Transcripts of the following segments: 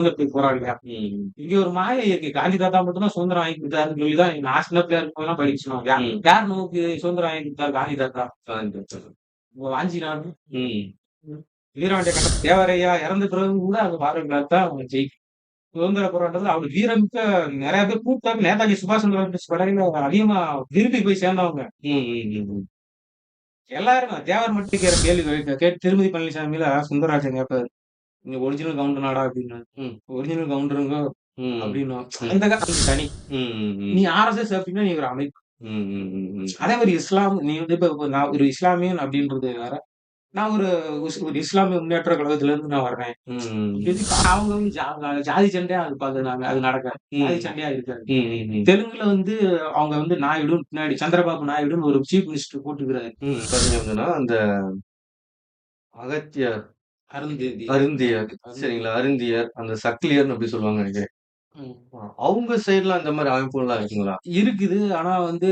சுதந்திரத்துக்கு போராடினார். ம். இங்க ஒரு மாயை இருக்கு. காந்தி தாத்தா மட்டும் தான் சுதந்திரம் வாங்கி குடுத்தாருன்னு சொல்லி தான் நான் சின்ன பிள்ளையா இருக்கும்போதெல்லாம் படிச்சோம். ம். யார் நமக்கு சுதந்திரம் வாங்கி குடுத்தாரு? காந்தி தாத்தா. சாய்ந்தது. வாஞ்சிநாடு, ம். வீரபாண்டிய கட்டம் தேவரையா இறந்த பிறகு கூட அந்த பாரதியார் தான் சுதந்திர போராட்டத்துல அவர் வீரமிக்க நெறைய பேர் கூப்பிட்டாங்க. நேதாஜி சுபாஷ் சந்திர போஸ் படையில அதிகமா விரும்பி போய் சேர்ந்தவங்க. ம், ம், ம். எல்லாரும் தேவர் மட்டும் கேட்கிற கேள்வி கேட்டு திருமதி பழனிசாமியில சுந்தரராஜன் கேட்பாரு. "நீங்க ஒரிஜினல் கவுண்டர் நாடா?" அப்படின்னு. ம். ஒரிஜினல் கவுண்டருங்க ம். அப்படின்னும். ம். அந்த காலத்து தனி. ம், ம், ம். நீ ஆர்எஸ்எஸ் அப்படின்னா நீ ஒரு அமைப்பு. ம், ம், ம், ம். அதே மாரி இஸ்லாம் நீ வந்து இப்ப நான் ஒரு இஸ்லாமியன் அப்படின்றது வேற. நான் ஒரு ஒரு இஸ்லாமிய முன்னேற்ற கழகத்திலருந்து நான் வர்றேன். ம். இப்ப அவங்க வந்து ஜாதி சண்டையா இருப்பாங்க. அது நடக்காது. ஜாதி ம். சண்டையா இருக்காது. ம், ம், ம். தெலுங்குல வந்து அவங்க வந்து நாயுடுன்னு பின்னாடி சந்திரபாபு நாயுடுன்னு ஒரு சீஃப் மினிஸ்டர் போட்டுக்கிறாரு. ம். பார்த்தீங்க அப்படின்னா, அந்த அகத்தியர், அருந்ததி. அருந்தியர் அருந்ததி. சரிங்களா? அருந்தியர், அந்த சக்கிலியர்ன்னு அப்படி சொல்லுவாங்கன்னு நெனைக்கிறேன். ம். அவங்க சைடுலாம் இந்த மாரி அமைப்புகள்லாம் இருக்குங்களா? இருக்குது. ஆனா வந்து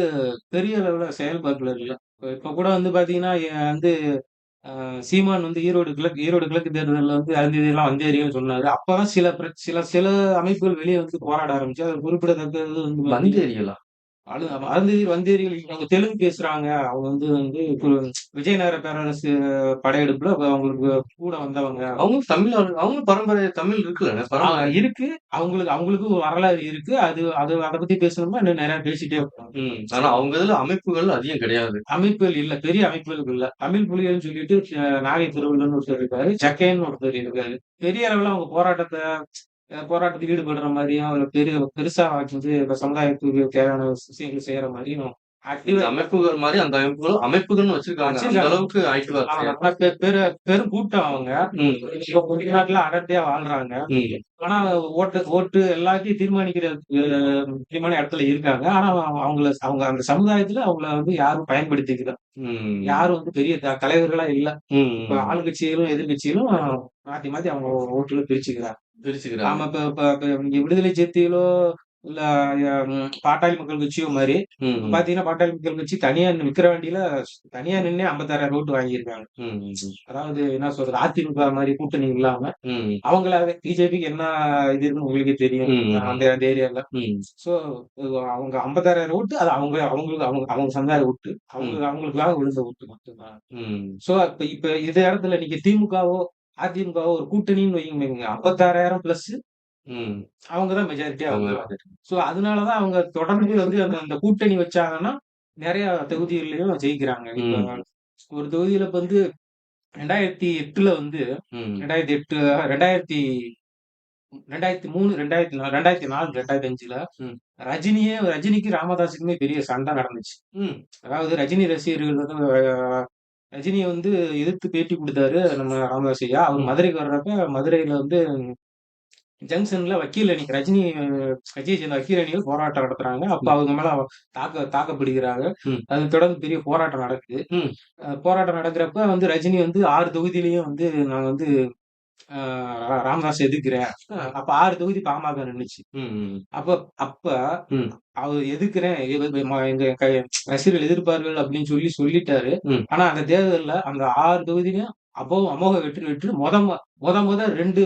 பெரிய அளவுல செயல்பாட்டுல இல்ல. இப்ப கூட வந்து பார்த்தீங்கன்னா, வந்து சீமான் வந்து ஈரோடு கிழக்கு தேர்தல்ல வந்து அருந்ததியெல்லாம் வந்தேறிங்கன்னு சொன்னாரு. அப்பதான் சில அமைப்புகள் வெளிய வந்து போராட ஆரம்பிச்சு. அதுல குறிப்பிடத்தக்கது வந்து பார்த்தீங்கன்னா வந்தேரியலா? வந்தேரிகள் அவங்க தெலுங்கு பேசுறாங்க. அவங்க வந்து விஜயநகர பேரரசு படையெடுப்புல அவங்களுக்கு கூட வந்தவங்க. அவங்களும் தமிழ் ஆளு அவங்களும் பரம்பரை தமிழ் இருக்குல்லங்க. பரம்பரை இருக்கு. அவங்களுக்கு ஒரு வரலாறு இருக்கு. அது அது அத பத்தி பேசணும்னா இன்னும் நெறைய பேசிட்டே இருக்கலாம். ம். ஆனா அவங்க இதுல அமைப்புகள் அதிகம் கிடையாது. அமைப்புகள் இல்ல. பெரிய அமைப்புகள் இல்ல. தமிழ் புலிகள்னு சொல்லிட்டு நாகை திருவள்ளுவர்ன்னு ஒருத்தர் இருக்காரு. ஜக்கைன்னு ஒருத்தர் இருக்காரு. பெரிய அளவுல அவங்க போராட்டத்துக்கு ஈடுபடுற மாரியும், பெருசா வந்து இந்த சமுதாயத்துக்கு தேவையான விஷயங்கள் செய்யற மாரியும் இந்த ஆக்டிவா அமைப்புகள் மாரி அந்த அமைப்புகளும் அமைப்புகள்னு வச்சிருக்காங்க. அந்த வச்சிருக்காங்க. அளவுக்கு ஆக்டிவா ஆமா. கிடையாது. ஆனா பெரும் கூட்டம் அவங்க. ம். இப்ப வெளிநாட்டுல அடர்த்தியா வாழ்றாங்க. ம். ஆனா ஓட்டு ஓட்டு எல்லாத்தையும் தீர்மானிக்கிற முக்கியமான இடத்துல இருக்காங்க. ஆனா அவங்க அந்த சமுதாயத்துல அவங்கள வந்து யாரும் பயன்படுத்திக்கல. ம். யாரும் வந்து பெரிய தலைவர்களா இல்ல. இப்ப ம். ஆளுங்கட்சிகளும், எதிர்க்கட்சிகளும் மாத்தி மாத்தி அவங்க ஓட்டுல பிரிச்சுக்கிறாங்க. பிரிச்சுக்கிறாங்க. ஆமா. இப்ப இப்ப இப்ப இங்க விடுதலை சிறுத்தைகளோ, இல்ல பாட்டாளி மக்கள் கட்சியோ மாரி, ம். இப்ப ம். பார்த்தீங்கன்னா, பாட்டாளி மக்கள் கட்சி தனியா விக்கிரவாண்டியில தனியா நின்னே 56,000 ஓட்டு வாங்கியிருக்காங்க. ம். ம். அதாவது என்ன சொல்றது, அதிமுக மாரி கூட்டணி இல்லாம, ம். அவங்களாவே பிஜேபிக்கு என்ன இது இருக்குன்னு உங்களுக்கே தெரியும். ம். அந்த அந்த ஏரியால. ம். சோ, அவங்க 56,000 ஓட்டு அது அவங்களுக்கு அவங்க அவங்க சமுதாய ஓட்டு. ம். அவங்களுக்காக விழுந்த ஓட்டு மட்டும் தான். ம். சோ, இப்ப இப்ப இந்த இடத்துல நீங்க திமுகவோ, அதிமுகவோ ஒரு கூட்டணின்னு வைங்க 56,000 பிளஸ் ம். அவங்க தான் மெஜாரிட்டியா அவங்க வந்துருவாங்க. சோ, அதனால தான் அவங்க தொடர்ந்து வந்து அந்த அந்த கூட்டணி வச்சாங்கன்னா, நெறைய தொகுதிகள்லயும் ஜெயிக்கிறாங்க. இப்ப ம். ஒரு தொகுதியில இப்ப வந்து 2008ல வந்து ம். 2008 2000 2003, 2004, 2004, 2005ல ம். ரஜினிக்கு ராமதாஸுக்குமே பெரிய சண்டை நடந்துச்சு. ம். அதாவது ரஜினி ரசிகர்கள் வந்து ரஜினிய வந்து எதிர்த்து பேட்டி குடுத்தாரு நம்ம ராமதாஸ் ஐயா. அவர் ம். மதுரைக்கு வர்றப்ப மதுரையில வந்து ஜங்ஷன்ல வக்கீல் அணி ரஜினி கட்சிய சேர்ந்த வக்கீல் அணிகள் போராட்டம் நடத்துறாங்க. அப்ப ம். அவங்க மேல தாக்கப்படுகிறாங்க. ம். அத தொடர்ந்து பெரிய போராட்டம் நடக்குது. ம். போராட்டம் நடக்கிறப்ப வந்து ரஜினி வந்து 6 தொகுதியிலயும் வந்து நான் வந்து அ ராமதாஸ எதிர்க்கிறேன். அப்ப 6 தொகுதி பாமக நின்னுச்சு. ம். அப்ப அப்ப ம். அவர் எதிர்க்கிறேன். எங்க ரசிகர்கள் எதிர்ப்பார்கள் அப்படின்னு சொல்லிட்டாரு. ம். ஆனா அந்த தேர்தல்ல அந்த 6 தொகுதியிலும் அமோக வெற்றி பெற்று மொத 2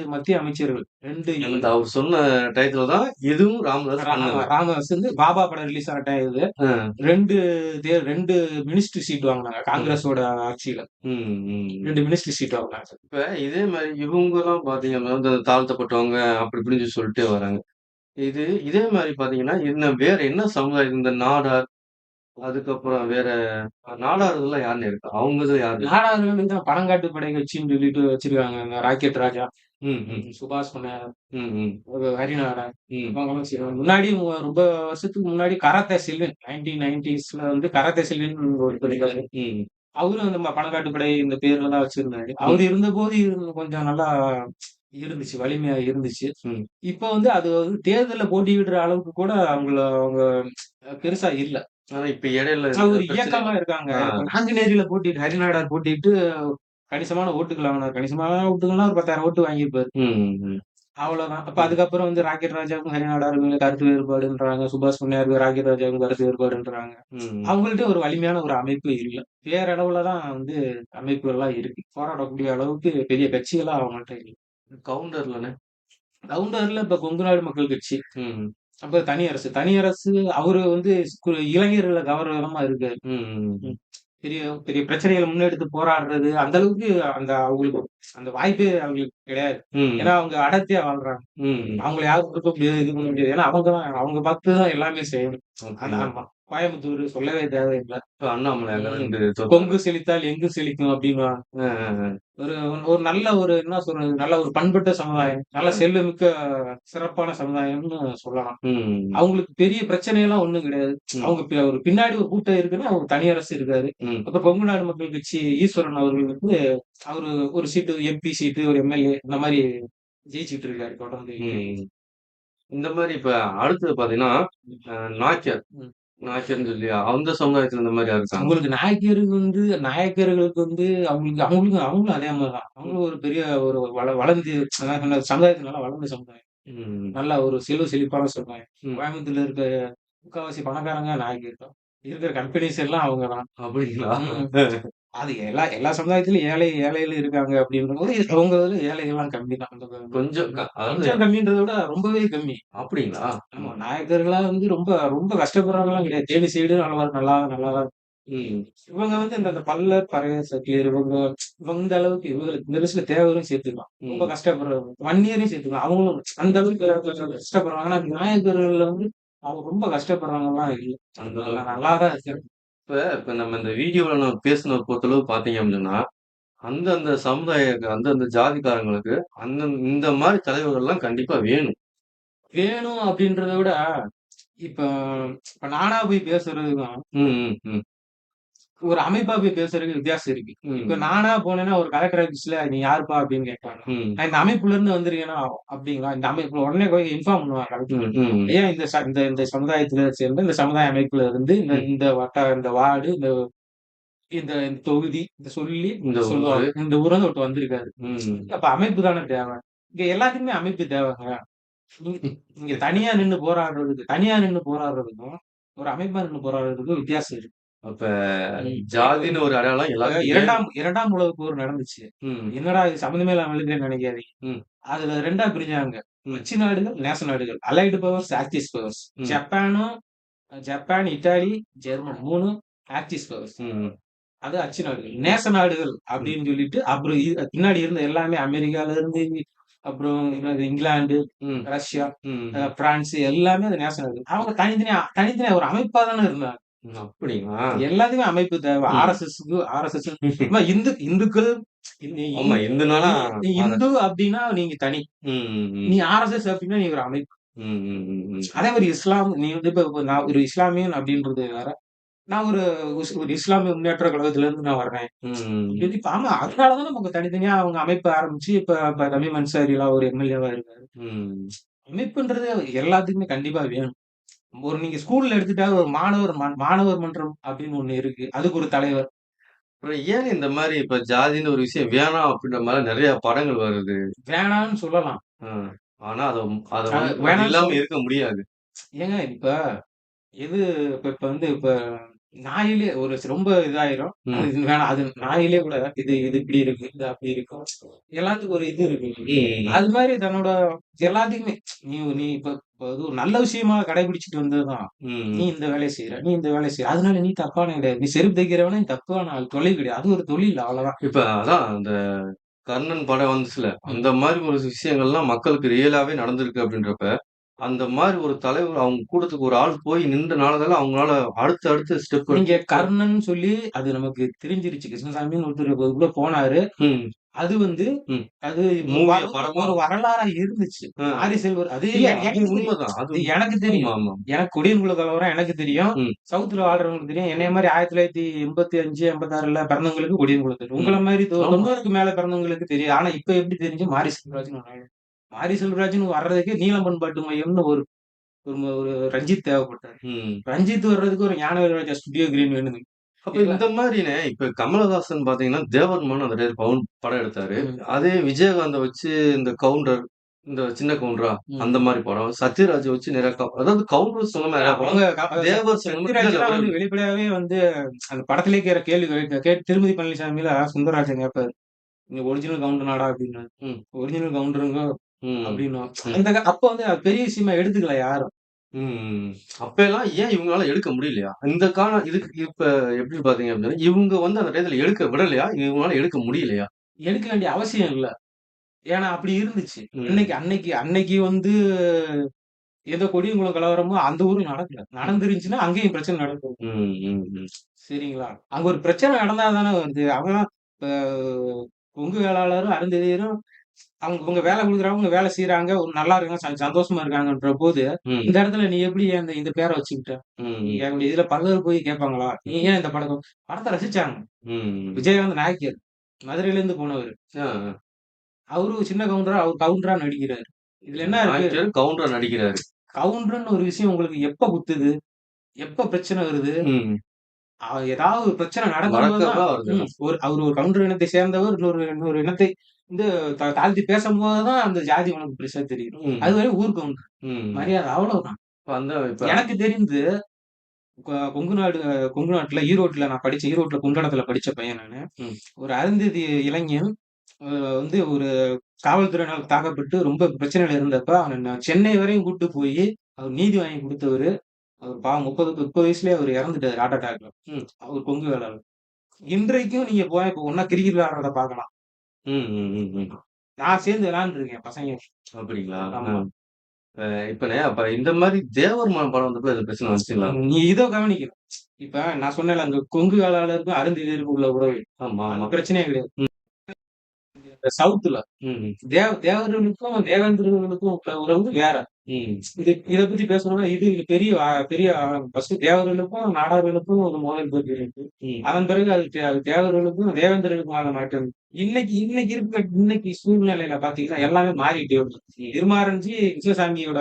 மத்திய அமைச்சர்கள். 2 அந்த அவர் சொன்ன டயத்துல தான் இதுவும் ராமதாஸ் ஆமா பண்ணது. ராமதாஸ் வந்து பாபா படம் ரிலீஸ் ஆன டைம் இது. அ. 2 மினிஸ்ட்ரி சீட் வாங்குனாங்க. ம். காங்கிரஸோட ஆட்சியில. ம். ம். 2 மினிஸ்ட்ரி சீட் வாங்குனாங்க. இப்ப இதே மாரி இவங்கலாம் பார்த்தீங்கன்னா, இந்த தாழ்த்தப்பட்டவங்க அப்படி இப்படின்னு சொல்லிட்டே வராங்க. இதே மாரி பார்த்தீங்கன்னா, வேற என்ன சமுதாயம் இந்த நாடார், அதுக்கப்புறம் வேற நாடார்கள்லாம் யாருன்னு இருக்கா? அவங்க இது யாரு? நாடார்கள் வந்து பனங்காட்டு படை கட்சின்னு சொல்லிட்டு வச்சிருக்காங்க. இந்த ராக்கெட் ராஜா, ம். ம். சுபாஷ் பண்ணையார், ம். ம். ஹரிநாராயணன் ம். இவங்கலாம் செய்வாங்க. முன்னாடி ரொம்ப வருஷத்துக்கு முன்னாடி கராத்தே செல்வன் 1990ஸ்ல வந்து கராத்தே செல்வன் ஒருத்தர் இருக்காரு. ம். அவரும் இந்த பனங்காட்டு படை இந்த பேர்ல தான் வச்சிருந்தாரு. ம். அவரு இருந்தபோது இது கொஞ்சம் நல்லா இருந்துச்சு. வலிமையா இருந்துச்சு. ம். இப்ப வந்து அது வந்து தேர்தல்ல போட்டியிடுற அளவுக்கு கூட அவங்க பெருசா இல்ல. ஆனா இப்ப இடையில ஒரு இருக்க பிரச்சனை இயக்கமா இருக்காங்க. ஆ. இப்ப நாங்குநேரில ஹரிநாடார் போட்டியிட்டு கணிசமான ஓட்டுகள் வாங்குனாரு. கணிசமான ஓட்டுகள்னா ஒரு 10,000 ஓட்டு வாங்கியிருப்பாரு. ம். ம். அவ்வளோதான். அப்ப ம். அதுக்கப்புறம் வந்து ராக்கெட் ராஜாவுக்கும் ஹரிநாடாருக்கும் கருத்து வேறுபாடுன்றாங்க. சுபாஷ் பண்ணையாருக்கு ராக்கெட் ராஜாவுக்கும் கருத்து வேறுபாடுன்றாங்க. ம். அவங்கள்ட்ட ஒரு வலிமையான ஒரு அமைப்பு இல்ல. பேரளவுல தான் வந்து அமைப்புகள்லாம் இருக்கு. போராடக்கூடிய அளவுக்கு பெரிய கட்சிகளா அவங்கள்ட்ட இல்ல. கவுண்டர்லண்ணே. கவுண்டர்ல இப்ப கொங்கு நாடு மக்கள் கட்சி. ம். அப்ப தனி அரசு. தனி அரசு அவரு வந்து இளைஞர்கள கவர்ற விதமா இருக்காரு. ம். ம். ம். பெரிய பெரிய பிரச்சனைகள முன்னெடுத்து போராடுறது, அந்த அளவுக்கு அந்த அவங்களுக்கு அந்த வாய்ப்பே அவங்களுக்கு கிடையாது. ம். ஏன்னா அவங்க அடர்த்தியா வாழ்றாங்க. ம். அவங்கள யாரும் குடுக்க முடியாது, இது பண்ண முடியாது. ஏன்னா அவங்க தான் அவங்க பார்த்து தான் எல்லாமே செய்யணும். அப்படிங்களா? ஆமா. கோயம்புத்தூர் சொல்லவே தேவையில்ல. இப்ப அண்ணாமலை அங்க ம். 2 தோத்தாரு. கொங்கு செழித்தால் எங்கும் செழிக்கும் அப்படின்னுவாங்க. அ. ஒரு ஒரு நல்ல ஒரு என்ன சொல்றது? நல்ல ஒரு பண்பட்ட சமுதாயம். நல்ல செல்வமிக்க சிறப்பான சமுதாயம்னு சொல்லலாம். ம். அவங்களுக்கு பெரிய பிரச்சனைலாம் ஒண்ணும் கிடையாது. ம். அவங்க ஒரு பின்னாடி ஒரு கூட்டம் இருக்குன்னா, அவங்க தனி அரசு இருக்காரு. ம். அப்புறம் கொங்கு நாடு மக்கள் கட்சி ஈஸ்வரன் அவர்கள் வந்து அவரு ஒரு சீட்டு எம்பி சீட்டு, ஒரு எம்எல்ஏ இந்த மாரி ஜெயிச்சுட்டு இருக்காரு தொடர்ந்து. ம். இந்த மாரி இப்ப அடுத்தது பார்த்தீங்கன்னா, ம். நாய்க்கர். ம். நாய்க்கர்ன்னு சொல்லி அந்த சமுதாயத்துல இந்த மாரி யாரும் இருக்காங்க? உங்களுக்கு நாயக்கர்களுக்கு வந்து அவங்களும் அதே மாரி தான். அவங்களும் ஒரு பெரிய ஒரு வளர்ந்து அதான் சொன்ன சமுதாயத்துல நல்லா வளர்ந்த சமுதாயம். ம். நல்ல ஒரு செழிப்பான சமுதாயம். ம். கோயம்புத்தூர்ல இருக்க முக்காவாசி பணக்காரங்க நாயக்கர் தான். இருக்கிற கம்பெனிஸ் எல்லாம் அவங்க தான். அப்படிங்களா? ம். அது எல்லா எல்லா சமுதாயத்திலும் ஏழைகள் இருக்காங்க அப்படின்றபோது, அவங்க இதுல ஏழைகள்லாம் கம்மி தான். கொஞ்சம் அதாவது கொஞ்சம் கம்மின்றத விட ரொம்பவே கம்மி. அப்படிங்களா? ஆமா. ம். நாயக்கர்களா வந்து ரொம்ப ரொம்ப கஷ்டப்படுறவங்கலாம் கிடையாது. தேனி சைடு நல்லா தான். ம். இவங்க வந்து இந்த இந்த பல்லர், பறையர், செட்டியார் இவங்க இந்த அளவுக்கு இவங்களுக்கு இந்த லிஸ்ட்ல தேவரும் சேர்த்துக்கலாம். ரொம்ப ம். கஷ்டப்படுறவங்க. வன்னியரையும் சேர்த்துக்கலாம். அவங்களும் அந்த அளவுக்கு கஷ்டப்படுறாங்க. ஆனா நாயக்கர்கள்ல வந்து அவங்க ரொம்ப கஷ்டப்படுறவங்கலாம் இல்ல. அந்த நல்லா அளவுக்கு. நல்லா தான் இருக்காங்க. இப்ப நம்ம இந்த வீடியோல நம்ம பேசுனத பொறுத்தளவு பார்த்தீங்க அப்படின்னா, அந்தந்த அந்தந்த ஜாதிக்காரங்களுக்கு இந்த மாரி தலைவர்கள்லாம் கண்டிப்பா வேணும். வேணும் அப்படின்றத விட, இப்ப இப்ப நானா போய் பேசுறதுக்கும், ம். ம். ம். ஒரு அமைப்பா போய் பேசுறதுக்கு வித்தியாசம் இருக்கு. இப்ப ம். நானா போனேன்னா ஒரு கலெக்டர் ஆபீஸ்ல "நீ யாருப்பா?" அப்படின்னு கேட்பாங்க. ம். நான் இந்த அமைப்புல இருந்து வந்திருக்கேன்னா, "அப்படிங்களா?" இந்த அமைப்பு உடனே போய் இன்ஃபார்ம் பண்ணுவாங்க கலெக்டர். ம். ம். "ஐயா இந்த இந்த சமுதாயத்துல சேர்ந்த இந்த சமுதாய அமைப்புல இருந்து இந்த ம். இந்த இந்த வார்டு, இந்த இந்த இந்த தொகுதி" சொல்லி இந்த ஊரு. சொல்லுவாங்க. இந்த ஊர்ல ஒருத்தர் வந்திருக்காரு. ம். அப்ப அமைப்பு தானே தேவை. இங்க எல்லாத்துக்குமே அமைப்பு தேவைங்க. நீங்க நீங்க தனியா நின்னு போராடுறதுக்கும், ஒரு அமைப்பா நின்னு போராடுறதுக்கும் வித்தியாசம் இருக்கு. அப்ப ம். ஜாதின்னு ஒரு அடையாளம் இப்ப எல்லாத்துக்கும் வேணும். 2ஆம் உலகப் போர் நடந்துச்சு. ம். என்னடா இது சம்மந்தமே இல்லாம எழுதுறேன்னு நெனைக்காதீங்க. ம். அதுல 2ஆ பிரிஞ்சாங்க. ம். அச்சு நாடுகள், நேச நாடுகள். Allied powers, axis powers. ம். ஜப்பான், இத்தாலி, ஜெர்மன் 3ம் ஆக்சிஸ் பவர்ஸ். ம். அது அச்சு நாடுகள். நேச நாடுகள் ம். அப்படின்னு சொல்லிட்டு, அப்புறம் பின்னாடி இருந்த எல்லாமே அமெரிக்கால இருந்து, அப்புறம் என்னது இங்கிலாந்து, ம். ரஷ்யா, ம். பிரான்ஸ் எல்லாமே அது நேச நாடுகள். அவங்க தனித்தனியா தனித்தனியா ஒரு அமைப்பா தானே இருந்தாங்க. ம். அப்படிங்களா? எல்லாத்துக்குமே அமைப்பு தேவை. ம். ஆர்எஸ்எஸ் சும்மா இந்துக்கள் நீ ஆமா. இந்துனால நீ அத இந்து அப்டின்னா நீங்க தனி. ம். ம். ம். நீ ஆர்எஸ்எஸ் அப்டின்னா நீ ஒரு அமைப்பு. ம். ம். ம். ம். அதே மாரி இஸ்லாம் நீ வந்து இப்ப நான் ஒரு இஸ்லாமியன் அப்டின்றது வேற. நான் ஒரு ஒரு இஸ்லாமிய முன்னேற்ற கழகத்திலருந்து நான் வர்றேன். ம். ஆமா அதனால தான் நமக்கு தனித்தனியா அவங்க அமைப்பு ஆரம்பிச்சு இப்ப தமீம் அன்சாரிலாம் ஒரு எம்எல்ஏவா இருக்காரு. ம். அமைப்புன்றது எல்லாத்துக்குமே கண்டிப்பா வேணும். ஒரு நீங்க ஸ்கூல்ல எடுத்துட்டா ஒரு மாணவர் மன்றம் அப்டின்னு ஒண்ணு இருக்கு. அதுக்கு ஒரு தலைவர். அப்புறம் ஏன் இந்த மாரி இப்ப ஜாதின்னு ஒரு விஷயம் வேணாம் அப்படின்ற மாரி நெறைய படங்கள் வருது. வேணான்னு சொல்லலாம். அ. ஆனா அத அது வேணான்னு இல்லாம இருக்க முடியாது. ஏங்க இப்ப எது இப்ப இப்ப வந்து இப்ப நாயிலே ஒரு ரொம்ப இதாயிரும். அது ம். இது வேணாம். அது நாயிலே கூட இது இது இப்படி இருக்கு. இது அப்படி இருக்கும். எல்லாத்துக்கும் ஒரு இது இருக்கு. ம். அது மாரி தன்னோட எல்லாத்துக்குமே நீ நீ இப்ப இப்ப அது ஒரு நல்ல விஷயமா கடைபிடிச்சுட்டு வந்ததுதான். நீ ம். இந்த வேலைய செய்ற. நீ இந்த வேலைய செய்ற. அதனால நீ தப்பானவன் கிடையாது. நீ செருப்பு தைக்கிறவனா நீ தப்பான ஆள். தொழில் கிடையாது. அது ஒரு தொழில் அவ்வளவுதான். இப்ப அதான் அந்த கர்ணன் படம் வந்துச்சுல்ல. ம். அந்த மாரி ஒரு விஷயங்கள்லாம் மக்களுக்கு ரியலாவே நடந்திருக்கு அப்படின்றப்ப, அந்த மாரி ஒரு தலைவர் அவங்க கூட்டத்துக்கு ஒரு ஆள் போய் நின்றனால தான அவங்களால அடுத்து ஸ்டெப் நீங்க எடுத்து கர்ணன் சொல்லி அது நமக்கு தெரிஞ்சிருச்சு. கிருஷ்ணசாமின்னு ஒருத்தர் உள்ள போனாரு. ம். அது வந்து ம். அது மூவியா படமா ஒரு வரலாறா இருந்துச்சு. அ. மாரி செல்வர் அது இல்ல அது எனக்கு தெரியும். உண்மதான். அது அது எனக்கு தெரியும். ஆமாமா. எனக்கு கொடியன்குள்ள கலவரம் எனக்கு தெரியும். ம். சவுத்ல வாழ்றவங்களுக்கு தெரியும். என்னைய மாரி 1985, 86ல பிறந்தவங்களுக்கு கொடியன்குள்ள தெரியும். ம். உங்கள மாரி ஆமா. 90க்கு மேல பிறந்தவங்களுக்கு தெரியும். ஆனா இப்ப எப்படி தெரிஞ்சு மாரி செல்வராஜ்ன்னு ஒரு ஆளு. மாரி செல்வராஜ்ன்னு வர்றதுக்கே நீலம் பண்பாட்டு மையம்னு ஒரு ஒரு ஒரு ரஞ்சித் தேவைப்பட்டாரு. ம். ரஞ்சித் வர்றதுக்கு ஒரு ஞான வீரராஜா ஸ்டுடியோ கிரீன் வேணுது. அப்ப இல்ல. இந்த மாரினே இப்ப கமலஹாசன் பார்த்தீங்கன்னா, தேவர்மன் அந்த பவுன் படம் எடுத்தாரு. ம். அதே விஜயகாந்த வச்சு இந்த கவுண்டர், இந்த சின்ன கவுண்டரா ம். அந்த மாரி படம். சத்யராஜ வச்சு நெறைய அதாவது கவுண்டர் சொல்லாம நெறைய படம். அவங்க தேவர் சொல்லாம இல்ல, இல்ல சத்யராஜ்லாம் ஒரே வந்து வெளிப்படையாவே வந்து அந்த படத்திலேயே கேட்கிற கேள்வி கேட்டு திருமதி பழனிசாமில சுந்தரராஜன் கேட்பாரு. "நீங்க ஒரிஜினல் கவுண்டர் நாடா?" அப்படின்னாரு. ம். ஒரிஜினல் கவுண்டருங்க ம். அப்படின்னுவான். ம். அந்த அப்ப வந்து அது பெரிய விஷயமா எடுத்துக்கல யாரும். ம். அப்பல்லாம் ஏன் இவங்களால எடுக்க முடியலையா? இந்த இதுக்கு இப்ப எப்படி பார்த்தீங்க அப்படின்னா, இவங்க வந்து அந்த டயத்துல எடுக்க விடலையா? இவங்களால எடுக்க முடியலையா? எடுக்க வேண்டிய அவசியம் இல்ல. ஏன்னா அப்படி இருந்துச்சு. ம். அன்னைக்கு அன்னைக்கு அன்னைக்கு வந்து ஏதோ கொடியங்குளம் கலவரமோ அந்த ஊர்ல நடக்கல. ம். நடந்துருந்துச்சுன்னா அங்கேயும் பிரச்சனை நடக்கும். ம். ம். ம். சரிங்களா? அங்க ஒரு பிரச்சனை நடந்தா தானே வருது. அவங்கலாம் இப்ப கொங்கு வேளாளரும், அருந்ததியரும் அவங்க இவங்க வேலை குடுக்குறவங்க வேலை செய்றாங்க. ஒரு நல்லா இருக்காங்க, சந்தோஷமா இருக்காங்கன்ற போது, ம். இந்த இடத்துல நீ எப்படி இந்த இந்த பேர வச்சுக்கிட்ட? நீ ம். கேட்க முடியாது. இதுல பலர் போய் கேட்பாங்களா? நீ ஏன் இந்த படத்த ரசிச்சாங்க. ம். விஜயகாந்த் நாயக்கியர். மதுரையிலேருந்து போனவரு. ஆ. அவரு சின்ன கவுண்டரா, அவரு கவுண்டரா நடிக்கிறாரு. இதுல என்ன இருக்கு? நாயக்கியர் கவுண்டரா நடிக்கிறாரு. கவுண்டர்ன்னு ஒரு விஷயம் உங்களுக்கு எப்ப குத்துது? எப்ப பிரச்சனை வருது? ம். ஏதாவது ஒரு பிரச்சனை நடக்கும்போது தான் வழக்கமா வருது. அவரு ஒரு கவுண்டர் இனத்தை சேர்ந்தவர், இன்னொரு இன்னொரு இனத்தை வந்து தாழ்த்தி பேசம்போது தான் அந்த ஜாதி உனக்கு பெருசா தெரியும். ம். அதுவரை ஊர் கவுண்டர். ம். மரியாதை அவ்வளவுதான். இப்ப எனக்கு தெரிந்து கொங்கு நாடு கொங்கு நாட்டுல ஈரோட்ல நான் படிச்சேன். ஈரோட்ல குண்டடத்துல படிச்ச பையன் நானு. ம். ஒரு அருந்ததி இளைஞன் அ வந்து ஒரு காவல்துறையினால் தாக்கப்பட்டு ரொம்ப பிரச்சனையில இருந்தப்ப, அவன சென்னை வரையும் கூட்டு போயி, அவர் நீதி வாங்கி குடுத்தவரு. அவர் பாவம் 30 வயசுலயே அவரு இறந்துட்டாரு ஹார்ட் அட்டாக்ல. ம். அவர் கொங்கு வேளாளர். இன்றைக்கும் நீங்க போய் இப்ப ஒண்ணா கிரிக்கெட் விளையாடுறத பார்க்கலாம். ம். ம். ம். ம். நான் சேர்ந்து விளையாண்டுருக்கேன் பசங்க. அப்படிங்களா? ஆ. ஆமா. அப்ப இந்த மாரி தேவர் மகன் படம் வந்தப்ப இந்த பிரச்சனை வந்துச்சுங்களா? நீ இத கவனிக்கணும். இப்ப நான் சொன்னேன்ல, அந்த கொங்கு வேளாளருக்கும் அருந்ததியருக்கும் உள்ள உறவு. ஆமா, ஆமா. அது பிரச்சனையே கிடையாது. ம். இந்த சவுத்ல ம். தேவர்களுக்கும் தேவேந்திரர்களுக்கும் உள்ள உறவு வேற. ம். இத பத்தி பேசணும்னா, இது பெரிய பெரிய ஃபர்ஸ்ட் தேவர்களுக்கும், நாடார்களுக்கும் ஒரு மோதல் போட்டி இருக்கு. ம். அதன் பிறகு அது தேவர்களுக்கும், தேவேந்திரர்களுக்குமான மாற்றம். இன்னைக்கு இருக்க இன்னைக்கு சூழ்நிலையில பார்த்தீங்கன்னா, எல்லாமே மாறிட்டே வருது. ம். திருமாரஞ்சி கிருஷ்ணசாமியோட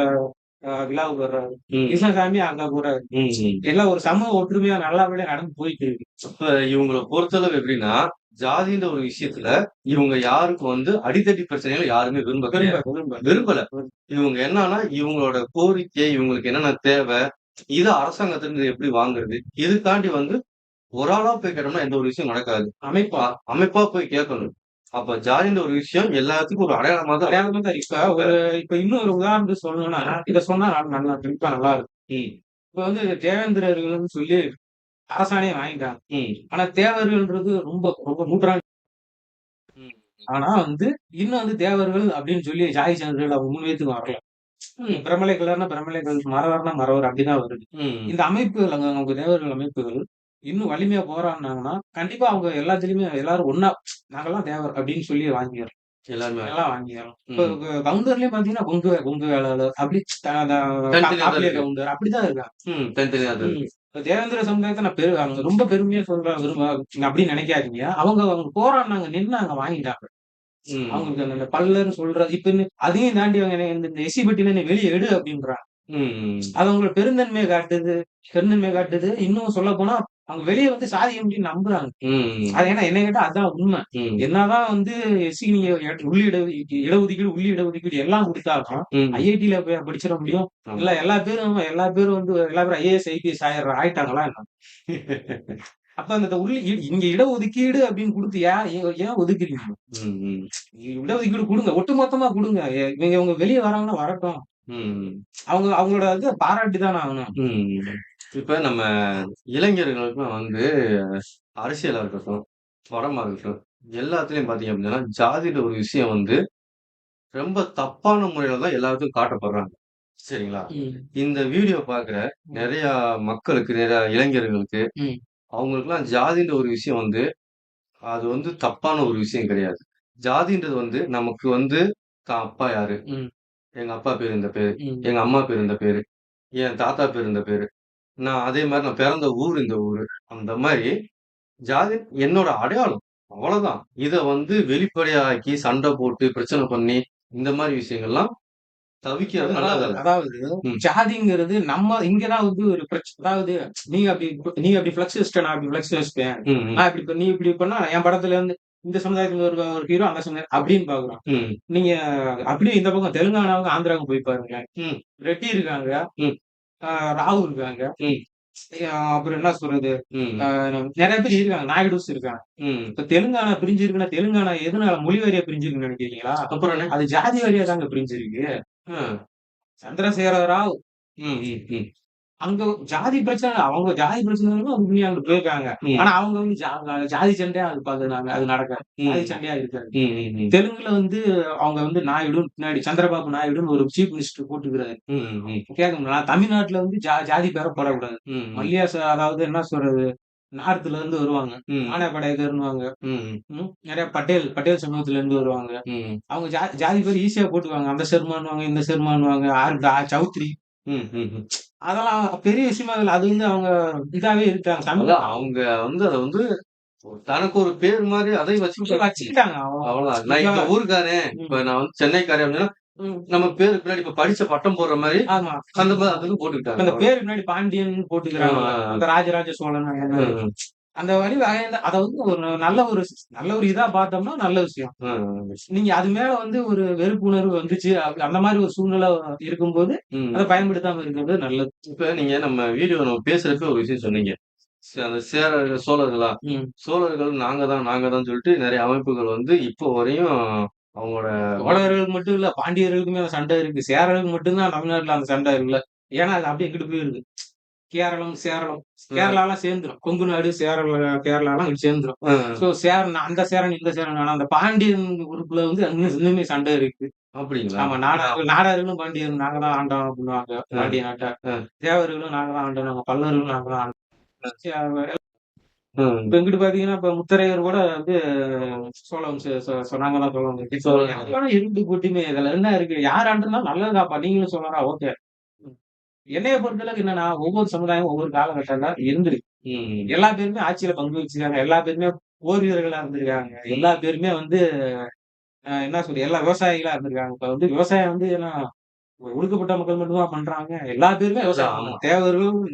விழாவுக்கு வர்றாரு. ம். கிருஷ்ணசாமி அங்க போறாரு. ம். ம். எல்லாம் ஒரு சமூக ஒற்றுமையா நல்லபடியா நடந்து போயிட்டு இருக்கு. இப்ப இவங்கள பொறுத்தளவு எப்படின்னா, ஜாதின்ற ஒரு விஷயத்துல இவங்க யாருக்கும் வந்து அடித்தட்டு பிரச்சனைகள யாருமே விரும்ப கிடையாது. விரும்பல. இவங்க என்னன்னா, இவங்களோட கோரிக்கை, இவங்களுக்கு என்னென்ன தேவை, இத அரசாங்கத்திலிருந்து எப்படி வாங்குறது? இதுக்காண்டி வந்து ஒரு ஆளா போய் கேட்டோம்னா எந்த ஒரு விஷயம் நடக்காது. அமைப்பா அமைப்பா போய் கேட்கணும். அப்ப ஜாதின்ற ஒரு விஷயம் எல்லாத்துக்கும் ஒரு அடையாளமா தான் இருக்கு. அடையாளமா தான் இப்ப இன்னும் ஒரு உதாரணத்துக்கு சொல்லணும்னா, இத சொன்னா நல்லா கண்டிப்பா நல்லா இருக்கும். ம். இப்ப வந்து தேவேந்திரர்கள்ன்னு சொல்லி அரசாணைய வாங்கிட்டாங்க. ம். ஆனா தேவர்கள்ன்றது ரொம்ப ரொம்ப நூற்றாண்டு. ம். ஆனா வந்து இன்னும் வந்து தேவர்கள் அப்படின்னு சொல்லி ஜாதி சான்றிதழ் அவங்க முன்வைத்துக்கு வரல. பிரமலை கலர்னா பிரமலை கலர், மறவர்னா மறவர் அப்படிதான் வருது. ம். இந்த அமைப்புகள் அவங்க தேவர்கள் அமைப்புகள் இன்னும் வலிமையா போராடுனாங்கன்னா, கண்டிப்பா அவங்க எல்லாத்துலயுமே எல்லாரும் ஒண்ணா நாங்கலாம் தேவர் அப்படின்னு சொல்லி வாங்கிர்றோம். எல்லாருமே. எல்லாம் வாங்கிர்றோம். இப்ப ம். கவுண்டர்லயும் பார்த்தீங்கன்னா, கொங்கு வேளாளர் அப்படி தனித்தனியா தான் காப்பிய இருக்கு. கவுண்டர் அப்படிதான் இருக்காங்க. ம். தனித்தனியா தான் ம். இருக்கு. இப்ப தேவேந்திர சமுதாயத்த நான் அவங்க ரொம்ப பெருமையா சொல்றேன் அப்படின்னு நினைக்காதீங்க. அவங்க போராடுனாங்க, நின்னாங்க, வாங்கிட்டாங்க. ம். அவங்களுக்கு அந்த பல்லர்ன்னு சொல்றது இப்ப அதையும் தாண்டி அவங்க இந்த எஸ்சி பட்டியல என்னை வெளிய எடு அப்படின்றாங்க. ம். அது அவங்களோட பெருந்தன்மைய காட்டுது. இன்னும் சொல்லப்போனா, அவங்க வெளிய வந்து சாதி அப்படின்னு நம்புறாங்க. ம். அது ஏன்னா என்னை கேட்டா அதான் உண்மை. ம். என்னதான் வந்து எஸ்சி நீங்க இடஒதுக்கீடு எல்லாம் குடுத்தாலும், ம். ஐஐடில போய் படிச்சிட முடியும். ஆமா. இல்ல எல்லா பேரும் ஐஏஎஸ், ஐபிஎஸ் ஆயிட்டாங்களா என்ன? அப்ப அந்த இங்க இடஒதுக்கீடு அப்படின்னு குடுத்து ஏன் ஏன் ஒதுக்குறீங்க? ம். ம். இடஒதுக்கீடு குடுங்க. ஒட்டுமொத்தமா குடுங்க. இவங்க வெளிய வராங்கன்னா வரட்டும். ம். அவங்களோட இத பாராட்டி தானே ஆகணும். ம். இப்ப நம்ம இளைஞர்களுக்குலாம் வந்து அரசியலா இருக்கட்டும், படமா இருக்கட்டும், எல்லாத்துலயும் பார்த்தீங்க அப்படின்னா, ஜாதின்ற ஒரு விஷயம் வந்து ரொம்ப தப்பான முறையில தான் எல்லாத்துக்கும் காட்டப்படுறாங்க. சரிங்களா? ம். இந்த வீடியோ பார்க்குற ம். நெறையா மக்களுக்கு, நெறையா இளைஞர்களுக்கு, ம். அவங்களுக்கெல்லாம் ஜாதின்ற ஒரு விஷயம் வந்து, அது வந்து தப்பான ஒரு விஷயம் கிடையாது. ஜாதின்றது வந்து நமக்கு வந்து தான் அப்பா யாரு? ம். எங்க அப்பா பேரு இந்த பேரு. ம். எங்க அம்மா பேரு இந்த பேரு. என் தாத்தா பேரு இந்த பேரு. அதே மாரி நான் பிறந்த ஊர் இந்த ஊரு. அந்த மாரி ஜாதி என்னோட அடையாளம். அவ்வளதான். இத வந்து வெளிப்படையாக்கி, சண்ட போட்டு, பிரச்சனை பண்ணி, இந்த மாரி விஷயங்கள்லாம் தவிர்க்கிறது நல்லதல்ல. அதாவது ம். ஜாதிங்கிறது நம்ம இங்க தான் வந்து ஒரு அதாவது நீ அப்படி ஃப்ளெக்ஸ் வச்சுட்ட, நான் இப்படி ஃப்ளெக்ஸ் வச்சுட்டேன். ம். ம். நான் இப்படி நீ இப்படி பண்ணா என் படத்துல வந்து இந்த சமுதாயத்துல ஒரு ஹீரோ அந்த சமுதாயம் அப்படின்னு பார்க்குறோம். ம். நீங்க அப்படியே இந்த பக்கம் தெலுங்கானாவுக்கும், ஆந்திராவுக்கும் போய் பாருங்களேன். ம். ரெட்டி இருக்காங்க, ம். ராவ் இருக்காங்க. ம். அப்புறம் என்ன சொல்றது? ம். அ நெறைய பேர் இருக்காங்க. நாயுடுஸ் இருக்காங்க. ம். இப்ப தெலுங்கானா பிரிஞ்சிருக்குன்னா, தெலுங்கானா எதனால மொழி வாரியா பிரிஞ்சிருக்குன்னு நெனைக்கிறீங்களா? அப்புறம் என்ன? அது ஜாதி வாரியா தாங்க பிரிஞ்சிருக்கு. அ. சந்திரசேகர ராவ் ம், ம், ம். அங்க ஜாதி பிரச்சனை இல்ல. அவங்க ஜாதி பிரச்சனைன்னு உண்மையா அங்க போயிருக்காங்க. ம். ஆனா அவங்க வந்து ஜாதி சண்டையா அது பாக்குறாங்க. அது நடக்காது. ஜாதி ம். சண்டையா இருக்காது. ம், ம், ம். தெலுங்குல வந்து அவங்க வந்து நாயுடுன்னு பின்னாடி சந்திரபாபு நாயுடுன்னு ஒரு சீஃப் மினிஸ்டர் போட்டுக்கிறாரு. ம், ம். கேட்கும்ல தமிழ்நாட்டுல வந்து ஜாதி பேர போடக்கூடாது. ம். மல்லியாஸ் அதாவது என்ன சொல்றது? நார்த்ல இருந்து வருவாங்க. ம். ஆனா படேகர்ன்னுவாங்க. ம். நெறைய பட்டேல் சமூகத்துல இருந்து வருவாங்க. ம். அவங்க ஜாதி பேர் ஈஸியா போட்டுக்குவாங்க. அந்த ஷர்மான்னுவாங்க, இந்த ஷர்மான்னுவாங்க, சௌத்ரி. ம். ம். அதெல்லாம் பெரிய விஷயமா இல்ல. அது வந்து அவங்க இதாவே இருக்காங்க. அதான் அவங்க வந்து அத வந்து தனக்கு ஒரு பேர் மாரி அதையும் வச்சுக்கிட்டாங்க. வச்சுக்கிட்டாங்க. அவ்வளவுதான். நான் இப்ப இந்த ஊர்க்காரன், ம், இப்ப நான் வந்து சென்னைக்காரன் அப்படின்னா, ம். நம்ம பேருக்கு பின்னாடி இப்ப படிச்ச பட்டம் போடுற மாரி, ஆமா. அந்த மாரி அதுக்கு இப்ப போட்டுக்கிட்டாங்க. இந்த அவ்வளவு. பேரு பின்னாடி பாண்டியன் ஆ, போட்டுக்கிறாங்கல்ல. ஆ, அந்த ராஜராஜ சோழன் அந்த ஆ. மாரி. ம். அந்த வழி வகையில அத வந்து ஒரு நல்ல ஒரு இதா பார்த்தோம்னா நல்ல விஷயம். ம். நீங்க அது மேல வந்து ஒரு வெறுப்புணர்வு வந்துச்சு. அந்த மாரி ஒரு சூழ்நிலை இருக்கும்போது, அத ம். பயன்படுத்தாம இருக்கிறது நல்லது. இப்ப நீங்க நம்ம பேசுறப்ப ஒரு விஷயம் சொன்னீங்க. அந்த சோழர்களா? ம். சோழர்கள் நாங்க தான் சொல்லிட்டு நெறைய அமைப்புகள் வந்து இப்போ வரையும் அவங்களோட சோழர்களுக்கு மட்டும் இல்ல, பாண்டியர்களுக்குமே அந்த சண்டை இருக்கு. சேரர்களுக்கு மட்டும் தான் தமிழ்நாட்டுல அந்த சண்டை இல்ல. ஏன்னா அது அப்படியே இங்கிட்டு போயிருது. கேரளம், சேரளம். அ, கேரளாலாம் சேர்ந்துரும். கொங்கு நாடு, கேரளாலாம் சேர்ந்துரும். அ. ஸோ அந்த சேரன், இந்த சேரன் வேணாம். அந்த பாண்டியன் குரூப்ல வந்து இன்னுமே சண்டை இருக்கு. அப்படிங்களா? ஆமா. நாடார்களும் பாண்டியரும் நாங்க தான் ஆண்டோம் அப்டின்னுவாங்க. அ, பாண்டிய நாட்ட. அ, தேவர்களும் நாங்க தான் ஆண்டோம்னுவாங்க. பல்லர்களும் நாங்க தான் ஆண்டோம். ம். இப்ப இங்கிட்டு பார்த்தீங்கன்னா, இப்ப முத்தரையர் கூட வந்து சோழ வம்ச நாங்க தான் சோழ வம்சம். சோழர்கள். ஆனா இருந்து கூட்டியுமே இதுல என்ன இருக்கு? யார் ஆண்டுனாலும் நல்லதுதான்ப்பா. நீங்களும் சோழரா ஓகே. என்னைய பொறுத்தளவுக்கு என்னன்னா, ஒவ்வொரு சமுதாயமும் ஒவ்வொரு காலகட்டம்ல இருந்திருக்கு. ம். எல்லா பேருமே ஆட்சியில பங்கு வச்சிருக்காங்க. எல்லா பேருமே போர் வீரர்களா இருந்திருக்காங்க. எல்லா பேருமே வந்து என்ன சொல்றது? எல்லா விவசாயிகளா இருந்திருக்காங்க. இப்ப வந்து விவசாயம் வந்து ஏன்னா ஒடுக்கப்பட்ட மக்கள் மட்டும் தான் பண்றாங்க. எல்லா பேருமே அதான் விவசாயம் ஆமா. பண்றாங்க.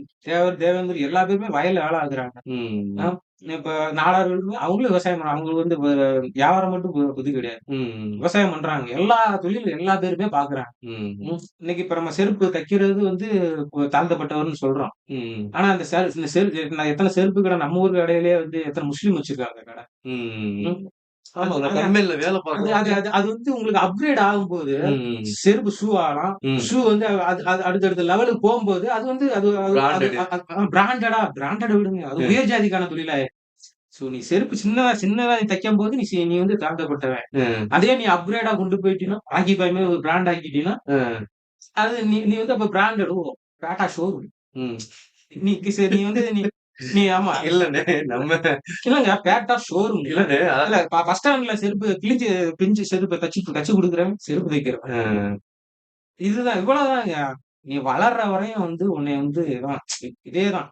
தேவேந்தர் எல்லா பேருமே வயல்ல வேலை ஆகுறாங்க. ஆ ம். இப்ப நாடார்களுமே அவங்களும் விவசாயம் பண்றாங்க. அவங்களுக்கு வந்து வியாபாரம் மட்டும் இது கிடையாது. ம். விவசாயம் பண்றாங்க. எல்லா தொழில் எல்லா பேருமே பார்க்குறாங்க. ம். இன்னைக்கு இப்ப நம்ம செருப்பு தைக்கிறது வந்து தாழ்த்தப்பட்டவர்ன்னு சொல்றோம். ம். ஆனா அந்த இந்த எத்தன செருப்பு கடை நம்ம ஊர் கடையிலேயே வந்து எத்தன முஸ்லீம் வச்சிருக்காங்க கடை. ம். ம். அது ஆமாங்க. அது கம்பெனில வேலை அது அது பார்க்குறவங்க அது அது வந்து உங்களுக்கு அப்கிரேட் ஆகும்போது, ம். செருப்பு ஷூ ஆகலாம். ம். ஷூ வந்து அது அது அடுத்தடுத்த லெவலுக்கு போம்போது, அது வந்து அது அது அது பிராண்டடு. பிராண்டட விடுங்க. அது ம். உயர் ஜாதிக்கான தொழிலாயிரும். சோ நீ செருப்பு சின்னதா சின்னதா நீ தைக்கும்போது நீ வந்து தாழ்த்தப்பட்டவன். ம். அதே நீ அப்கிரேடா கொண்டு போயிட்டீன்னா, ராக்கி பாய் மாரி ஒரு பிராண்ட் ஆக்கிட்டீன்னா, அ. அது நீ நீ வந்து அப்ப பிராண்டட் டாடா ஷோரூம். ம். நீ வந்து நீ ஆமா. இல்லண்ணே. நம்ம இல்லங்க பேட்டா ஷோரூம். இல்லண்ணே. இல்ல பஸ் ஸ்டாண்ட்ல செருப்பு பிஞ்சு செருப்ப தச்சு தச்சு குடுக்குறவன், செருப்பு தைக்கிறவன். அ. இதுதான் இவ்வளவுதாங்க. நீ வளர்ற வரையும் வந்து உன்னைய வந்து இதான் இதேதான்.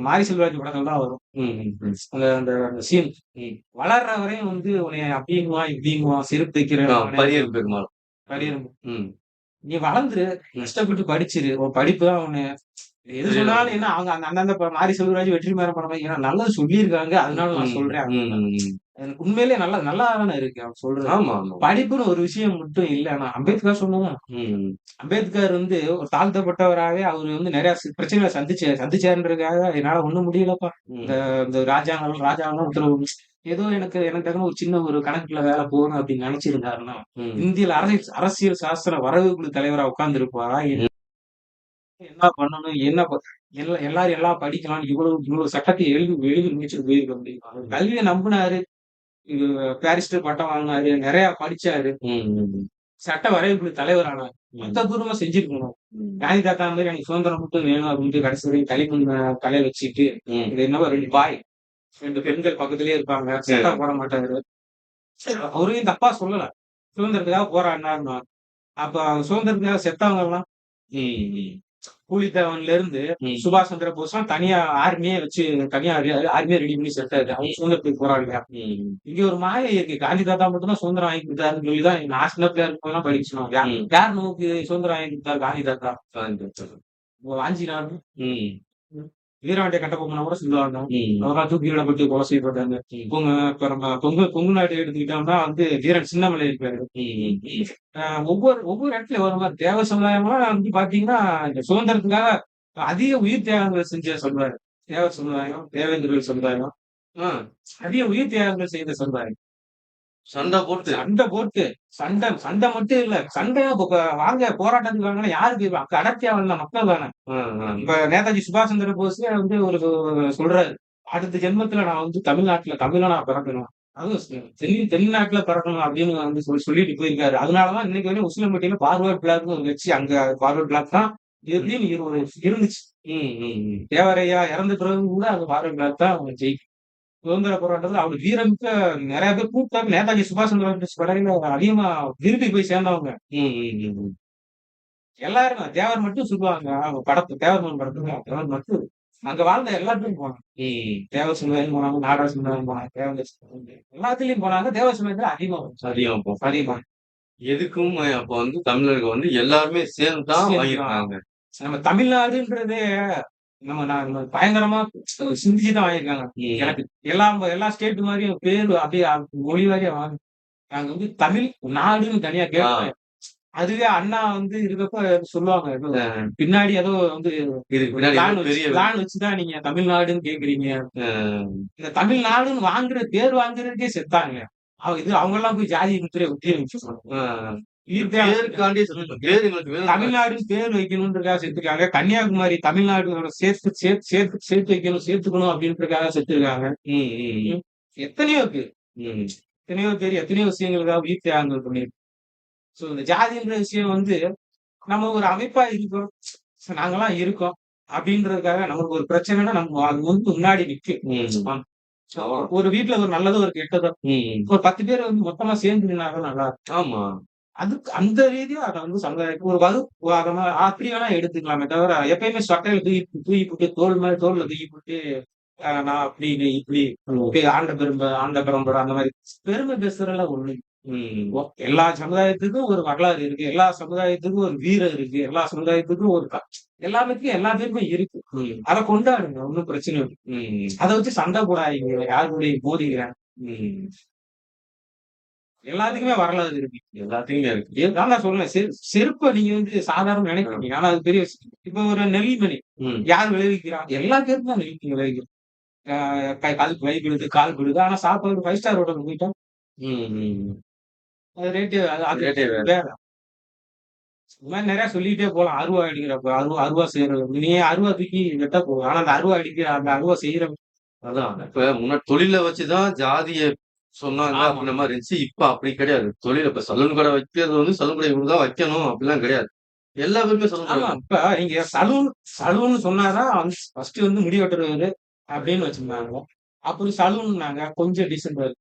மாரி செல்வராஜ் படத்துல தான் வரும். ம். ம். அந்த அந்த அந்த சீன். ம். வளர்ற வரையும் வந்து உன்னைய அப்படிங்குவான், இப்படிங்குவான், செருப்பு ஆ தைக்கிறவன் பரியேறு பெருமாள். கரியர் ம். நீ வளர்ந்துரு, ம். கஷ்டப்பட்டு படிச்சிரு. உன் படிப்பு தான் உன்னைய எது வெளில சொன்னாலும் வரும். என்ன அவங்க அந்த அந்தந்த மாரி செல்வராஜ், வெற்றிமாறன் படம் ஏன்னா நல்லது சொல்லியிருக்காங்க. அதனால நான் ம். சொல்றேன். ம். ம். எனக்கு உண்மையிலேயே நல்லா தானே இருக்கு அவன் சொல்றது. ஆமா, ஆமா. படிப்புன்னு ஒரு விஷயம் மட்டும் இல்ல. ஆனா அம்பேத்கர் சொன்னதும் ம். அம்பேத்கர் வந்து ஒரு தாழ்த்தப்பட்டவராவே அவரு வந்து நெறைய பிரச்சனைகள சந்திச்சாருன்றதுக்காக என்னால ஒண்ணும் முடியலப்பா. இந்த ம். இந்த ராஜாங்கலாம் உத்தரவு ஏதோ எனக்கு டக்குனு ஒரு சின்ன ஒரு கணக்குல வேல போகணும் அப்படின்னு நெனைச்சிருந்தாருன்னா, ம். இந்தியில அரசியல் சாசன வரவு குழு தலைவரா உட்கார்ந்திருப்பாரா? ம். என்ன பண்ணணும்? என்ன ப எல்லாரும் எல்லாம் படிக்கலாம். இவ்வளவு சட்டத்தை எழுதி எழுதி முடிச்சுட்டு போயிருக்க முடியுமா? அவர் கல்விய நம்புனாரு. இது பாரிஸ்டர் பட்டம் வாங்குனாரு. நெறைய படிச்சாரு. ம். சட்ட வரைவுக்குழு தலைவர் ஆனாரு. ம். மொத்த தூரமா செஞ்சிருக்கணும். ம். காந்தி தாத்தா மாரி எனக்கு சுதந்திரம் மட்டும் வேணும் அப்டின்ட்டு கடைசி வரையும் களிமண்ண தலையில வச்சுட்டு, ம். இது என்னவோ 2 பாய், 2 பெண்கள் பக்கத்திலேயே இருப்பாங்க. சட்டை போட மாட்டாரு. அவரையும் தப்பா சொல்லல. சுதந்திரத்துக்காக போராடினாருன்னா. அப்ப சுதந்திரத்துக்காக செத்தவங்கலாம் ம். பூலித்தேவன்ல இருந்து ம். சுபாஷ் சந்திர போஸ்லாம் தனியா ஆர்மியே வச்சு தனியா ஆர்மியே ரெடி பண்ணி செத்தாரு. அவங்க சுதந்திரத்துக்கு போராடலையா? ம். இங்க ஒரு மாயை இருக்கு. காந்தி தாத்தா மட்டும் தான் சுதந்திரம் வாங்கி குடுத்தாருன்னு சொல்லி தான் நான் சின்ன பிள்ளையா இருக்கும்போதெல்லாம் படிச்சோம். ம். யார் நமக்கு சுதந்திரம் வாங்கி குடுத்தாரு? காந்தி தாத்தா. காந்திபுரம். வாஞ்சிநாதன், ம். வீரபாண்டிய கட்டபொம்மன கூட சொல்லுவாங்க. ம். அவரெல்லாம் தூக்கிலிடப்பட்டு கொலை செய்யப்பட்டாங்க. ம். இப்ப நம்ம கொங்கு நாட்ட எடுத்துக்கிட்டோம்னா வந்து வீரன் சின்னமலை இருக்காரு. ம். ம். ஒவ்வொரு ஒவ்வொரு இடத்துலயும் ஒரு மாரி தேவ சமுதாயம்லாம் வந்து பாத்தீங்கன்னா, இந்த சுதந்திரத்துக்காக அதிக உயிர் தியாகங்கள் செஞ்ச சமுதாயம். தேவர் சமுதாயம், தேவேந்திரர்கள் சமுதாயம். ஆ. அதிக உயிர் தியாகங்கள் செய்த சமுதாயம். சண்டை போட்டு. சண்டை போட்டு சண்டை சண்டை மட்டும் இல்ல. சண்டையா வாங்க போராட்டத்துக்கு வாங்கன்னா யாருக்கு அடர்த்தியா வந்த மக்கள் தானே. ஆ, ஆ. இப்ப நேதாஜி சுபாஷ் சந்திர போஸே வந்து ஒரு சொல்றாரு. அடுத்த ஜென்மத்துல நான் வந்து தமிழனா நான் பிறக்கணும். அதுவும் தென்னாட்டுல பிறக்கணும் அப்படின்னு வந்து சொல்லிட்டு போயிருக்காரு. அதனாலதான் இன்னைக்கு வரையும் உசிலம்பட்டியில பார்வர்ட் பிளாக்னு ஒரு கட்சி அங்க பார்வர்ட் பிளாக் தான் எப்படின்னு இருந்துச்சு. ம், ம், ம். தேவரையா இறந்த பிறகு கூட அந்த பார்வர்ட் பிளாக் தான் அவங்க ஜெயிக்கும். சுதந்திர போராட்டத்துல அவரு வீரமிக்க நிறைய பேர் கூப்பிட்டாங்க. நேதாஜி சுபாஷ் சந்திர போஸ் படையில அதிகமா விரும்பி போய் சேர்ந்தவங்க. ம், ம், ம், ம். எல்லாரும் தேவர் மட்டும் சொல்லுவாங்க. அவங்க தேவர் படத்துல தேவர் மட்டும் அங்க வாழ்ந்த எல்லாத்துலயும் போனாங்க. ம். தேவர் சமுதாயம் போனாங்க, நாடார் சமுதாயம் போனாங்க, தேவதாஸ் சமுதாயம் எல்லாத்துலயும் போனாங்க. தேவர் சமுதாயத்துல அதிகமா வந்துச்சு. அதிகமா போ அதிகமா எதுக்கும் அப்ப வந்து தமிழர்கள் வந்து எல்லாருமே சேர்ந்து தான் சேர்ந்துதான். வாங்கியிருக்காங்க. நம்ம தமிழ்நாடுன்றதே நம்ம பயங்கரமா சிந்திச்சு தான் வாங்கியிருக்காங்க. ம். எனக்கு எல்லா ஸ்டேட் மாதிரியும் பேரு அப்படியே மொழி வாரியா வாங்க. நாங்க வந்து தமிழ் நாடுன்னு தனியா ஆ. கேட்போம். அதுவே அண்ணா வந்து இருக்கப்ப சொல்லுவாங்க. ஏதோ அ. பின்னாடி ஏதோ வந்து இதுக்கு பின்னாடி ஏதோ பெரிய பிளான் வச்சுதான் நீங்க தமிழ்நாடுன்னு கேக்குறீங்க. அ. இந்த தமிழ்நாடுன்னு பேர் வாங்குறதுக்கே செத்தாங்க. அவங்க எல்லாம் போய் ஜாதி முத்திரையை ஒட்டி ஆ. வச்சிருக்காங்க. பேருக்காண்டி செத்துட்டோம். பேர் எங்களுக்கு வேணும். தமிழ்நாடுன்னு பேர் வைக்கணும்ன்றதுக்காக செத்துருக்காங்க. கன்னியாகுமரி தமிழ்நாடோட சேர்த்து வைக்கணும், சேர்த்துக்கணும் அப்படின்றதுக்காக செத்துருக்காங்க. ம், ம், ம். எத்தனையோ பேர் ம். எத்தனையோ பேர் எத்தனையோ விஷயங்களுக்காக உயிர் தியாகங்கள் பண்ணிருக்கு. சோ இந்த ஜாதின்ற விஷயம் வந்து நம்ம ஒரு அமைப்பா இருக்கோம். நாங்கெல்லாம் இருக்கோம் அப்படின்றதுக்காக நமக்கு ஒரு பிரச்சனைனா நம்ம அது வந்து முன்னாடி நிக்கும். ம். ஒரு வீட்ல ஒரு நல்லதோ ஒரு கெட்டதோ ம். ஒரு 10 பேர் வந்து மொத்தமா சேர்ந்து நின்னாதான் நல்லா இருக்கும். ஆமா. அதுக்கு அந்த ரீதியா அத வந்து சமுதாயத்துக்கு ஒரு வகுப்பு அப்படி வேணா எடுத்துக்கலாமே தவிர எப்பயுமே சொட்டையில தூக்கி போட்டு தோல்ல தூக்கி போட்டு நான் அப்படி நீ இப்படி ஆண்ட பெரும்பட அந்த மாதிரி பெருமை பேசுறதுல ஒண்ணு இல்ல. ம். எல்லா சமுதாயத்துக்கும் ஒரு வரலாறு இருக்கு. எல்லா சமுதாயத்துக்கும் ஒரு வீரம் இருக்கு. எல்லா சமுதாயத்துக்கும் ஒரு எல்லா பேருமே இருக்கு. ம். அத கொண்டாடுங்க. ஒண்ணும் பிரச்சனை இல்ல. ம். அத வச்சு சண்டை போடாதீங்க. யாரு கூடயும் மோதிக்கிறேன். ம். எல்லாத்துக்குமே வரலாறு இருக்கு. எல்லாத்துக்குமே இருக்கு. நான் தான் சொல்றேன். செருப்ப நீங்க வந்து சாதாரண நினைக்கிறீங்க. ஆனா அது பெரிய விஷயம். இப்ப ஒரு நெல்மணி ம். யார் விளைவிக்கிறா? எல்லா பேருக்கும் தான் விளைவிக்கிறோம். காலுக்கு வலி விழுது, கால் விழுது. ஆனா சாப்பாடு 5 ஸ்டார் ஹோட்டலுக்கு போயிட்டா ம். ம். அது ரேட்டு அது ரேட்டே வேற. வேற. இந்த மாதிரி நிறைய சொல்லிட்டே போலாம். அருவா அடிக்கிறப்ப அருவா செய்யறது. நீ அருவா தூக்கி வெட்ட போகும். ஆனா அந்த அருவா செய்யற அதான். இப்ப முன்னாடி தொழில வச்சுதான் ஜாதிய சொன்னாங்க ஆமா. அப்படின்ற மாரி இருந்துச்சு. இப்ப அப்படி கிடையாது. தொழில் இப்ப சலூன் கடை வைக்கிறது வந்து சலூன் கடை இவரு தான் வைக்கணும் அப்படிலாம் கிடையாது. எல்லா பேருமே சலூன் கடை ஆமா. இப்ப நீங்க சலூன் சொன்னாதான் வந்து ஃபர்ஸ்ட் வந்து முடி வெட்டுறவரு அப்படின்னு வச்சிருந்தாங்க. அப்புறம் சலூன்னாங்க கொஞ்சம் டீசென்ட்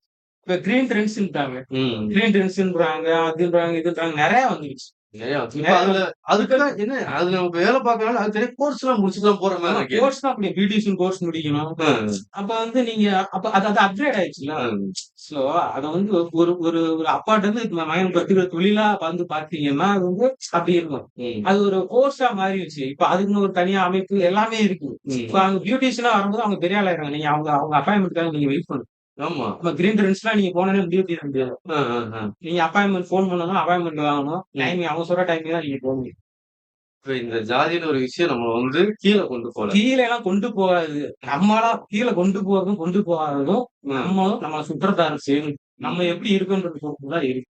இப்ப கிரீன் ட்ரெண்ட்ஸ்ன்றாங்க. ம். கிரீன் ட்ரெண்ட்ஸ்ன்றாங்க, அதுன்றாங்க, இதுன்றாங்க நிறைய வந்துருச்சு. நிறையா இப்ப அதுல அதுக்கெல்லாம் என்ன அது நமக்கு வேலை பார்க்கறனால அது பெரிய கோர்ஸ்லாம் முடிச்சுட்டு தான் போற மாரி இருக்கு. கோர்ஸ் தான் அப்படி பியூட்டிஷியன் கோர்ஸ் முடிக்கணும். ம். அப்ப வந்து நீங்க அது அப்கிரேட் ஆயிடுச்சுல்ல. ம். சோ அத வந்து ஒரு ஒரு ஒரு அப்பாட்ட இருந்து மகன் கத்துக்கிற தொழிலா வந்து பாத்தீங்கன்னா அது வந்து அப்படி இருக்கும். ம். அது ஒரு கோர்ஸா மாறிடுச்சு. இப்ப அதுக்குன்னு ஒரு தனியா அமைப்பு எல்லாமே இருக்கு. ம். இப்ப அவங்க பியூட்டிஷியனா வரும்போது அவங்க பெரிய ஆளாயிராங்க. நீங்க அவங்க அப்பாயின்மெண்ட்காக நீங்க வெயிட் பண்ணணும். ஆமா. நம்ம கிரீன் ட்ரெண்ட்ஸ்லாம் நீங்க போனோனே பியூட்டி முடியாது. அ, அ, அ. நீங்க அப்பாயின்மெண்ட் ஃபோன் பண்ணணும், அப்பாயின்மெண்ட் வாங்கணும். ம். டைமிங் அவங்க சொல்ற டைமிங் தான் நீங்க போக முடியும். இப்ப இந்த ஜாதின்னு ஒரு விஷயம் நம்ம வந்து கீழ கொண்டு போல. கீழலாம் கொண்டு போகாது. நம்மளா கீழ கொண்டு போறதும், கொண்டு போகாததும் ம். நம்மள சுற்றத்தார் செய்யணும். நம்ம ம். எப்படி இருக்கோன்றது பொறுத்து தான் இருக்கு.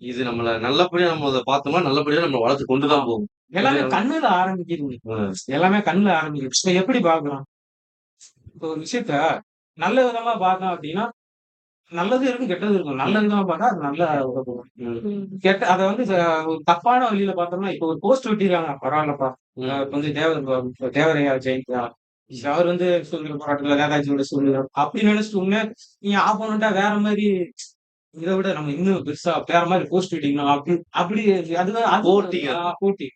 இது நம்மள நல்லபடியா நம்ம அத பார்த்தோம்னா, நல்லபடியா நம்மள வளர்த்து கொண்டு தான் போகும். எல்லாமே இது கண்ணுல ஆரம்பிக்குதுங்க. ம். எல்லாமே கண்ணுல ஆரம்பிக்குது. இப்ப எப்படி பார்க்கலாம்? இப்ப ஒரு விஷயத்த நல்ல விதமா பார்த்தோம் அப்படின்னா, நல்லது இருக்கும், கெட்டது இருக்கும். நல்ல விதமா பார்த்தா அது நல்ல உதவும். ம். அத வந்து ஒரு தப்பான வழியில பார்த்தோம்னா, இப்ப ஒரு போஸ்ட் ஒட்டிருக்காங்க. பரவாயில்லப்பா. ம். இப்ப வந்து தேவரையா ஜெயிக்கிறா. அவர் வந்து சுதந்திர போராட்டத்துல நேதாஜியோட சூழ்நிலை அப்படி நினைச்சிட்டு உடனே நீங்க ஆப்போனண்டா வேற மாதிரி இதை விட நம்ம இன்னும் பெருசா வேற மாதிரி போஸ்ட் இட்டீங்கன்னா அப்படி அதுதான் போட்டிங்க. போட்டி.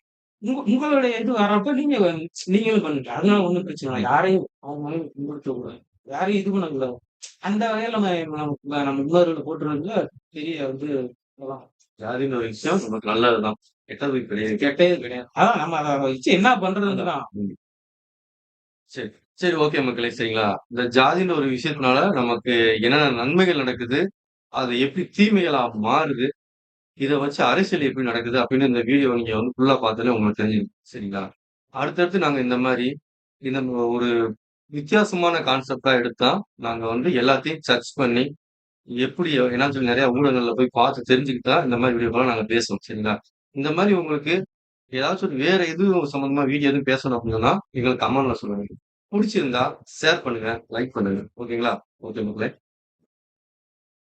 உங்களுடைய இது வர்றப்ப நீங்களும் பண்ணுங்க. அதனால ஒண்ணும் பிரச்சனை இல்லை. யாரையும் அவங்க மேல துன்புறுத்த கூடாது. யாரையும் இது பண்ணக்கூடாது. அந்த வகையில நம்ம முன்னோர்கள் போட்டுறதுல பெரிய வந்து இதெல்லாம் ஜாதின்னு ஒரு விஷயம் நமக்கு நல்லதுதான். கெட்டது கிடையாது. கெட்டது கிடையாது. அதான் நம்ம அதை வச்சு என்ன பண்றதுன்னு தான். ம். சரி. சரி ஓகே மக்களே சரிங்களா? இந்த ஜாதின்னு ஒரு விஷயத்தினால நமக்கு என்னென்ன நன்மைகள் நடக்குது? அது எப்படி தீமைகளா மாறுது? இத வச்சு அரசியல் எப்படி நடக்குது? அப்படின்னு இந்த வீடியோ நீங்க வந்து ஃபுல்லா பார்த்தாலே உங்களுக்கு தெரிஞ்சிரும். சரிங்களா? அடுத்தடுத்து நாங்க இந்த மாரி, இந்த ஒரு வித்தியாசமான கான்செப்ட்டா எடுத்தா, நாங்க வந்து எல்லாத்தையும் சர்ச் பண்ணி, எப்படி என்னான்னு சொல்லி நெறைய ஊடகங்கள்ல போய் பார்த்து தெரிஞ்சுக்கிட்டு தான் இந்த மாரி வீடியோக்கெல்லாம் நாங்க பேசுவோம். சரிங்களா? இந்த மாரி உங்களுக்கு ஏதாச்சும் ஒரு வேற எதுவும் சம்மந்தமா வீடியோ எதுவும் பேசணும் அப்படின்னா, எங்களுக்கு கமெண்ட்ல சொல்லுங்க. புடிச்சிருந்தா ஷேர் பண்ணுங்க, லைக் பண்ணுங்க. ஓகேங்களா? ஓகே மக்களே.